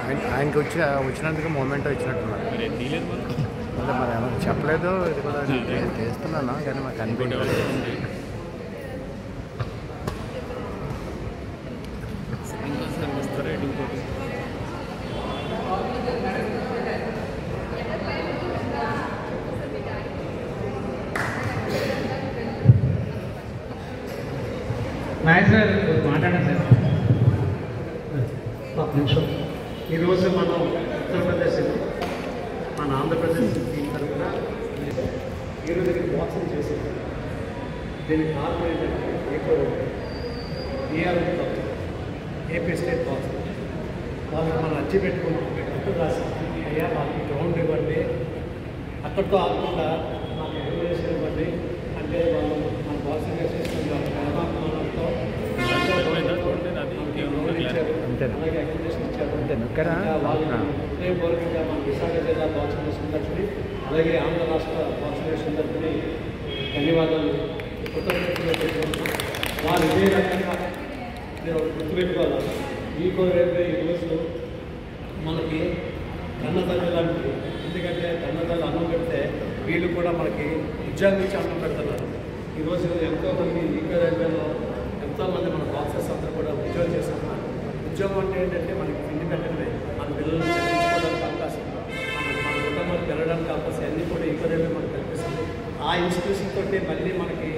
ఆయనకి వచ్చినందుకు మూమెంట్ వచ్చినట్టున్నారు. అంటే మరి ఏమో చెప్పలేదు. ఇది కూడా చేస్తున్నాను కానీ మాకు అనిపించలేదు. నాయక్ సార్ మాట్లాడండి సార్. ఒక నిమిషం. ఈరోజు మనం ఉత్తరప్రదేశ్ మన ఆంధ్రప్రదేశ్ టీం తరఫున ఈరోజు బాక్సింగ్ చేసేది. దీనికి కారణం ఏంటంటే ఏఆర్ ఏపీ స్టేట్ బాక్సింగ్ వాళ్ళకి మనం అచ్చి పెట్టుకున్నాం. అక్కడ రాసి అయ్యా వాళ్ళకి గ్రౌండ్ ఇవ్వండి, అక్కడితో ఆగకుండా మాకు ఎగ్జిబిషన్ ఇవ్వండి అంటే వాళ్ళు మన బాక్సింగ్ చేసేసుకుని వాళ్ళ పరమాత్మతో అలాగే ఎగ్జిబిషన్ ఇచ్చారు. వాళ్ళు హృదయపూర్వకంగా మన విశాఖ జిల్లా బాక్సింగ్ తరఫుని అలాగే ఆంధ్ర రాష్ట్ర బాక్సింగ్ తరఫుని ధన్యవాదాలు కృతజ్ఞతలు. వాళ్ళు ఇదే రకంగా మీరు గుర్తుపెట్టుకోవాలి. ఈకో రైల్వే ఈరోజు మనకి కన్నతల్లి లాంటిది. ఎందుకంటే కన్నతల్లి అన్నం పెడితే వీళ్ళు కూడా మనకి ఉద్యోగం ఇచ్చి అన్నం పెడుతున్నారు. ఈరోజు ఎంతోమంది ఈకో రైల్వేలో ఎంతోమంది మన బాక్సర్స్ అందరూ కూడా ఉద్యోగం చేస్తున్నారు. ఉద్యోగం అంటే ఏంటంటే మనకి ఇండిపెండెంట్ మన పిల్లలను చదివించుకోవడానికి అవకాశం, మన కుటుంబాలు పెరగడానికి అవకాశం అన్నీ కూడా ఈకో రైల్వే మనకు కల్పిస్తుంది. ఆ ఇన్స్టిట్యూషన్ తోటి మళ్ళీ మనకి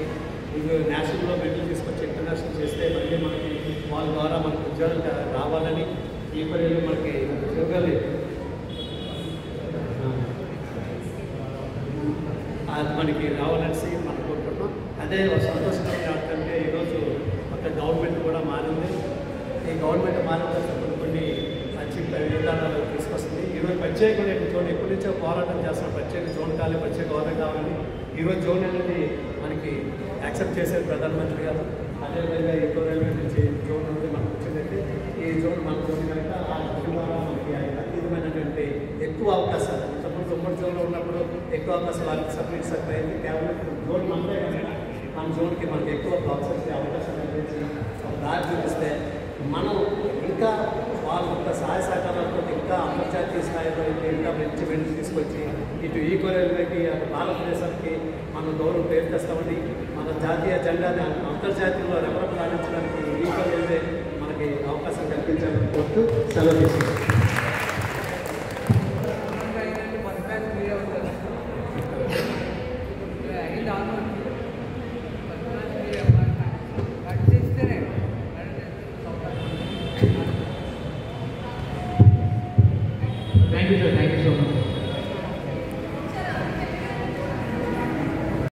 నేషనల్లో మెడల్ తీసుకొచ్చి ఇంటర్నేషనల్ చేస్తే మళ్ళీ మనకి వాళ్ళ ద్వారా మనకు ఉద్యోగాలు రావాలని ఈకో రైల్వే మనకి ఉద్యోగాలు అది మనకి రావాలనేసి మనం కోరుకుంటున్నాం. అదే సంతోషకరమైన ఏంటంటే ఈరోజు ఒక గవర్నమెంట్ కూడా మారింది. ఈ గవర్నమెంట్ మారిన తర్వాత కొన్ని మంచి విధానాలు తీసుకొస్తుంది. ఈరోజు ప్రత్యేకమైన జోన్ ఎప్పటి నుంచో పోరాటం చేస్తున్నాం. ప్రత్యేక జోన్ కావాలి, ప్రత్యేక హోదా కావాలని. ఈరోజు జోన్ అనేది మనకి యాక్సెప్ట్ చేశారు ప్రధానమంత్రి గారు. అదేవిధంగా ఈకో రైల్వే నుంచి జోన్ అనేది మనకు వచ్చిందంటే ఈ జోన్ మన జోన్ కనుక ఆ జోన్ ద్వారా మనకి అతీతమైనటువంటి ఎక్కువ అవకాశాలు ఇంతకుముందు ఉమ్మడి జోన్లో ఉన్నప్పుడు ఎక్కువ అవకాశాలు వాళ్ళకి సపరేట్ అయింది. కేవలం జోన్ మనదే కనుక మన జోన్కి మనకి ఎక్కువ బాక్సర్స్ అవకాశం కల్పించి ఒక దారి చూపిస్తే మనం ఇంకా వాళ్ళ యొక్క సహాయ సహకారాలతో ఇంకా అంతర్జాతీయ స్థాయిలో ఇంకా మంచి మెడల్ తీసుకొచ్చి ఇటు ఈకో రైల్వేకి అటు భారతదేశానికి మనం గౌరవం పేరు తెస్తామని మన జాతీయ జెండాని అంతర్జాతీయంలో రెపరెపలాడించడానికి ఈకో రైల్వే మనకి అవకాశం కల్పించాలని కోరుతూ సెలవు తీసుకుంటాం. Thank you sir.